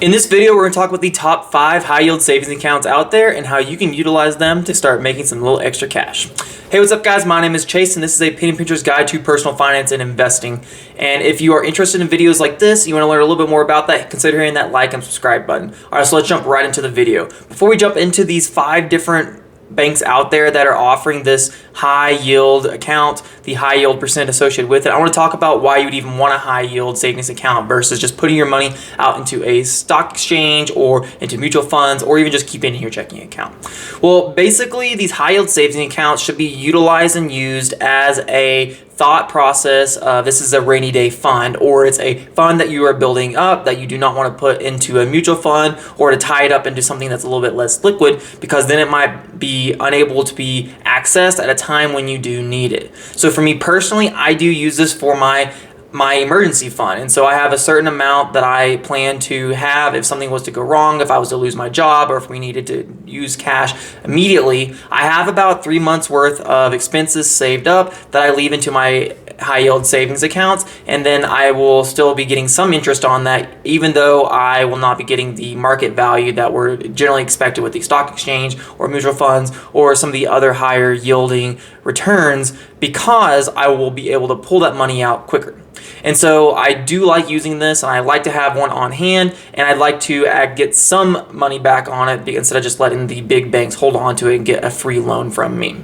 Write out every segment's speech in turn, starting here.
In this video, we're going to talk about the top 5 high-yield savings accounts out there and how you can utilize them to start making some little extra cash. Hey, what's up guys? My name is Chase and this is a penny pincher's guide to personal finance and investing. And if you are interested in videos like this, you want to learn a little bit more about that, consider hitting that like and subscribe button. Alright, so let's jump right into the video. Before we jump into these 5 different banks out there that are offering this high yield account, the high yield percent associated with it, I want to talk about why you'd even want a high yield savings account versus just putting your money out into a stock exchange or into mutual funds or even just keeping it in your checking account. Well, basically these high yield savings accounts should be utilized and used as a thought process of this is a rainy day fund, or it's a fund that you are building up that you do not want to put into a mutual fund or to tie it up into something that's a little bit less liquid, because then it might be unable to be accessed at a time when you do need it. So for me personally, I do use this for my emergency fund, and so I have a certain amount that I plan to have if something was to go wrong, if I was to lose my job, or if we needed to use cash immediately. I have about 3 months worth of expenses saved up that I leave into my high yield savings accounts, and then I will still be getting some interest on that, even though I will not be getting the market value that we're generally expected with the stock exchange or mutual funds or some of the other higher yielding returns, because I will be able to pull that money out quicker. And so I do like using this, and I like to have one on hand, and I'd like to get some money back on it instead of just letting the big banks hold on to it and get a free loan from me.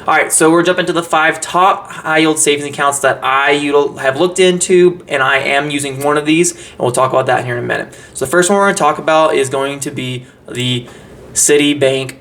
All right, so we're jumping to the 5 top high yield savings accounts that I have looked into, and I am using one of these, and we'll talk about that here in a minute. So the first one we're going to talk about is going to be the Citibank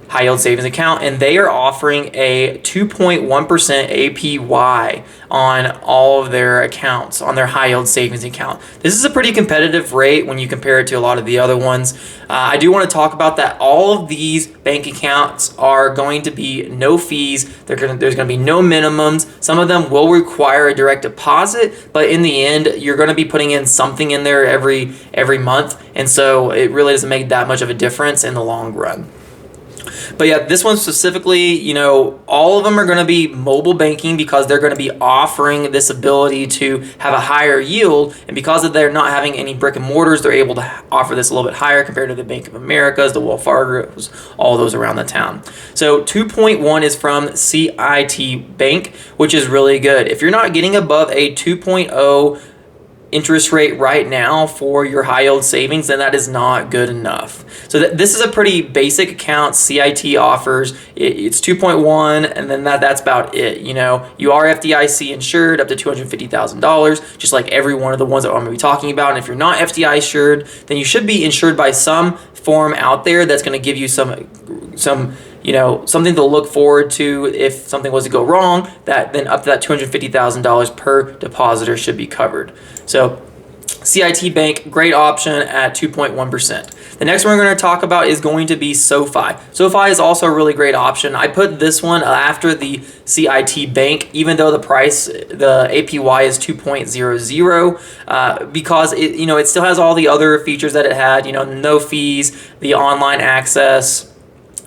high yield savings account, and they are offering a 2.1% APY on all of their accounts, on their high yield savings account. This is a pretty competitive rate when you compare it to a lot of the other ones. I do want to talk about that all of these bank accounts are going to be no fees. There's going to be no minimums. Some of them will require a direct deposit, but in the end, you're going to be putting in something in there every month, and so it really doesn't make that much of a difference in the long run. But yeah, this one specifically, all of them are going to be mobile banking because they're going to be offering this ability to have a higher yield. And because of they're not having any brick and mortars, they're able to offer this a little bit higher compared to the Bank of America's, the Wells Fargo's, all those around the town. So 2.1 is from CIT Bank, which is really good. If you're not getting above a 2.0 interest rate right now for your high yield savings, then that is not good enough. So this is a pretty basic account CIT offers. It's 2.1, and then that's about it. You are FDIC insured up to $250,000, just like every one of the ones that I'm going to be talking about. And if you're not FDIC insured, then you should be insured by some form out there that's going to give you some something to look forward to if something was to go wrong, that then up to that $250,000 per depositor should be covered. So CIT Bank, great option at 2.1%. The next one we're going to talk about is going to be SoFi. SoFi is also a really great option. I put this one after the CIT Bank, even though the APY is 2.00, because it still has all the other features that it had, no fees, the online access.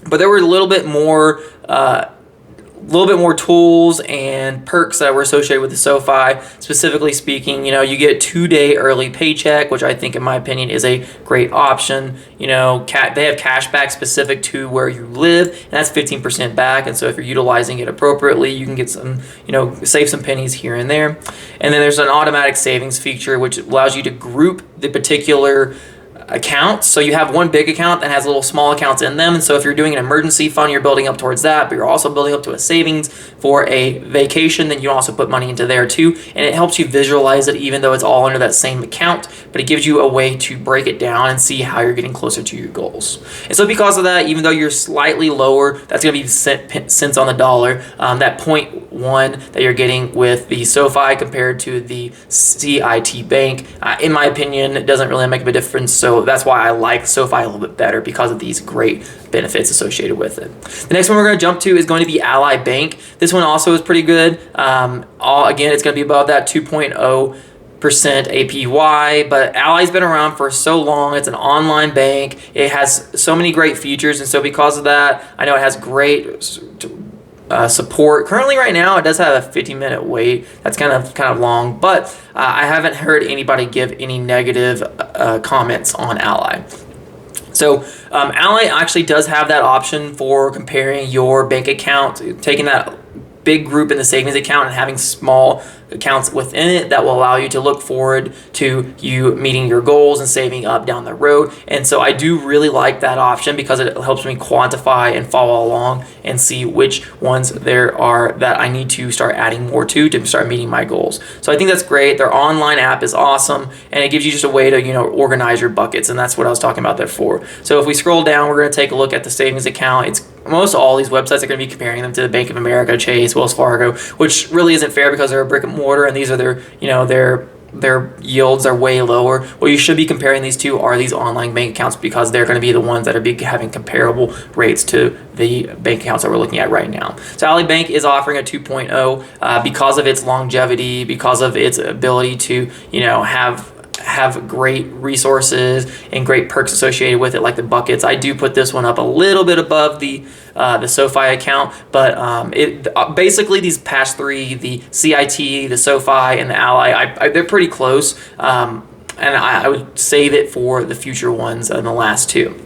But there were a little bit more tools and perks that were associated with the SoFi. Specifically speaking, you get a 2-day early paycheck, which I think, in my opinion, is a great option. They have cash back specific to where you live, and that's 15% back. And so if you're utilizing it appropriately, you can get some, save some pennies here and there. And then there's an automatic savings feature, which allows you to group the particular accounts. So you have one big account that has little small accounts in them, and so if you're doing an emergency fund, you're building up towards that, but you're also building up to a savings for a vacation, then you also put money into there too, and it helps you visualize it even though it's all under that same account, but it gives you a way to break it down and see how you're getting closer to your goals. And so because of that, even though you're slightly lower, that's going to be cents on the dollar, that 0.1 that you're getting with the SoFi compared to the CIT Bank, in my opinion, it doesn't really make a difference. So that's why I like SoFi a little bit better, because of these great benefits associated with it. The next one we're going to jump to is going to be Ally Bank. This one also is pretty good. Again, it's going to be above that 2.0% APY, but Ally's been around for so long. It's an online bank. It has so many great features, and so because of that, I know it has great support. Currently, right now, it does have a 50-minute wait. That's kind of long, but I haven't heard anybody give any negative comments on Ally. So Ally actually does have that option for comparing your bank account, taking that big group in the savings account and having small accounts within it that will allow you to look forward to you meeting your goals and saving up down the road. And so I do really like that option because it helps me quantify and follow along and see which ones there are that I need to start adding more to start meeting my goals. So I think that's great. Their online app is awesome, and it gives you just a way to organize your buckets, and that's what I was talking about that for. So if we scroll down, we're going to take a look at the savings account. It's most all these websites are going to be comparing them to the Bank of America, Chase, Wells Fargo, which really isn't fair because they're a brick and mortar, and these are their yields are way lower. What you should be comparing these to are these online bank accounts because they're going to be the ones that are having comparable rates to the bank accounts that we're looking at right now. So Ally Bank is offering a 2.0 because of its longevity, because of its ability to have great resources and great perks associated with it, like the buckets. I do put this one up a little bit above the SoFi account, but basically these past three, the CIT, the SoFi, and the Ally, they're pretty close, and I would save it for the future ones in the last two.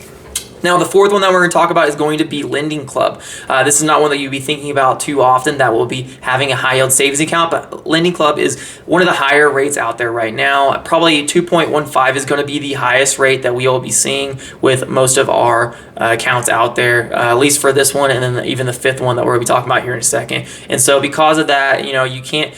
Now, the fourth one that we're going to talk about is going to be Lending Club. This is not one that you'll be thinking about too often that will be having a high yield savings account, but Lending Club is one of the higher rates out there right now. Probably 2.15 is going to be the highest rate that we will be seeing with most of our accounts out there, at least for this one, and then even the fifth one that we're going to be talking about here in a second. And so because of that, you can't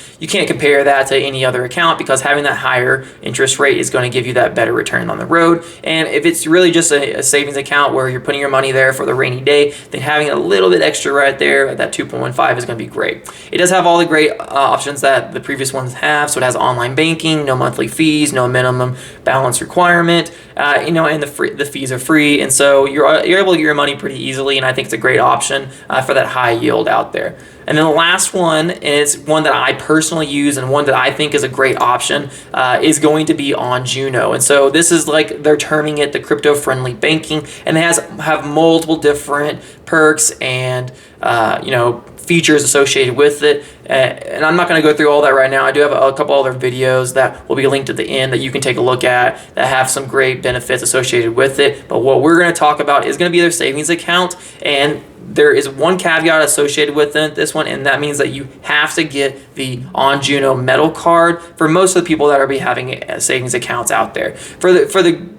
compare that to any other account because having that higher interest rate is going to give you that better return on the road. And if it's really just a savings account where you're putting your money there for the rainy day, then having a little bit extra right there at that 2.15 is going to be great. It does have all the great options that the previous ones have. So it has online banking, no monthly fees, no minimum balance requirement, and the fees are free. And so you're able to get your money pretty easily, and I think it's a great option for that high yield out there. And then the last one, and it's one that I personally use and one that I think is a great option, is going to be on Juno. And so this is like they're terming it the crypto-friendly banking, and it have multiple different perks and features associated with it. And I'm not going to go through all that right now. I do have a couple other videos that will be linked at the end that you can take a look at that have some great benefits associated with it. But what we're going to talk about is going to be their savings account, and there is one caveat associated with this one, and that means that you have to get the On Juno metal card for most of the people that are having savings accounts out there. For the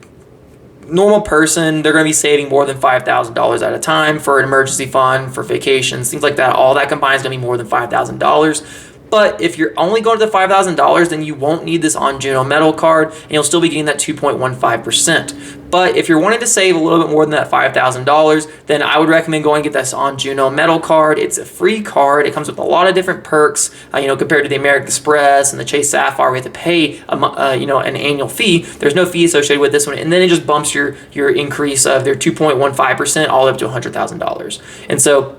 normal person, they're going to be saving more than $5,000 at a time for an emergency fund, for vacations, things like that. All that combined is going to be more than $5,000. But if you're only going to the $5,000, then you won't need this On Juno metal card, and you'll still be getting that 2.15%. But if you're wanting to save a little bit more than that $5,000, then I would recommend going and get this On Juno metal card. It's a free card. It comes with a lot of different perks, compared to the American Express and the Chase Sapphire. We have to pay, an annual fee. There's no fee associated with this one, and then it just bumps your increase of their 2.15% all the way up to $100,000. And so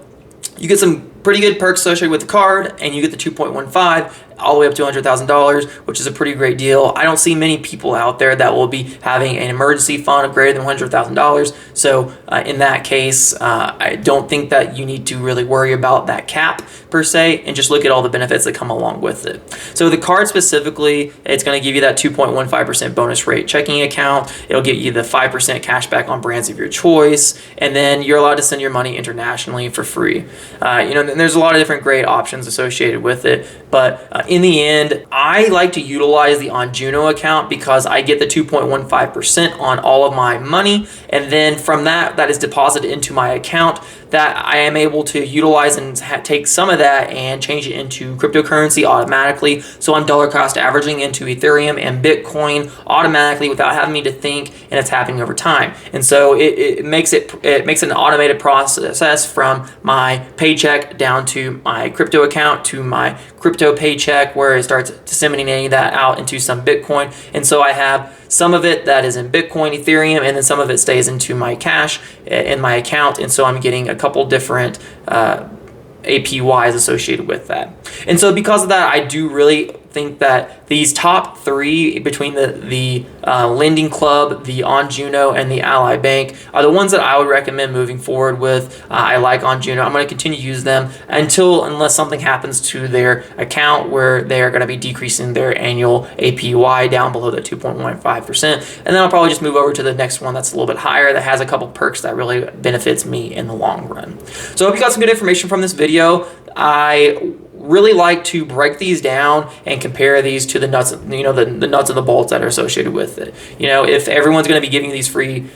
you get some pretty good perks associated with the card, and you get the 2.15 all the way up to $100,000, which is a pretty great deal. I don't see many people out there that will be having an emergency fund of greater than $100,000. So in that case, I don't think that you need to really worry about that cap per se, and just look at all the benefits that come along with it. So the card specifically, it's going to give you that 2.15% bonus rate checking account. It'll get you the 5% cash back on brands of your choice, and then you're allowed to send your money internationally for free. And there's a lot of different great options associated with it, but in the end, I like to utilize the On Juno account because I get the 2.15% on all of my money, and then from that is deposited into my account that I am able to utilize and take some of that and change it into cryptocurrency automatically. So I'm dollar cost averaging into Ethereum and Bitcoin automatically without having me to think, and it's happening over time. And so it makes an automated process from my paycheck down to my crypto account to my crypto paycheck, where it starts disseminating that out into some Bitcoin. And so I have some of it that is in Bitcoin, Ethereum, and then some of it stays into my cash in my account. And so I'm getting a couple different APYs associated with that. And so because of that, I do really think that these top three between the Lending Club, the On Juno, and the Ally Bank are the ones that I would recommend moving forward with. I like On Juno. I'm going to continue to use them unless something happens to their account where they are going to be decreasing their annual APY down below the 2.15%. And then I'll probably just move over to the next one that's a little bit higher that has a couple perks that really benefits me in the long run. So I hope you got some good information from this video. I really like to break these down and compare these to the nuts, the nuts and the bolts that are associated with it. If everyone's going to be giving these free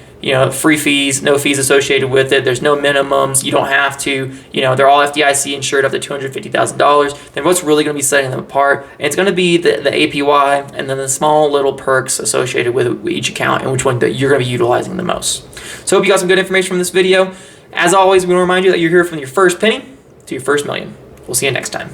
fees, no fees associated with it, there's no minimums, you don't have to, they're all FDIC insured up to $250,000, then what's really going to be setting them apart? And it's going to be the APY and then the small little perks associated with each account and which one that you're going to be utilizing the most. So I hope you got some good information from this video. As always, we want to remind you that you're here from your first penny to your first million. We'll see you next time.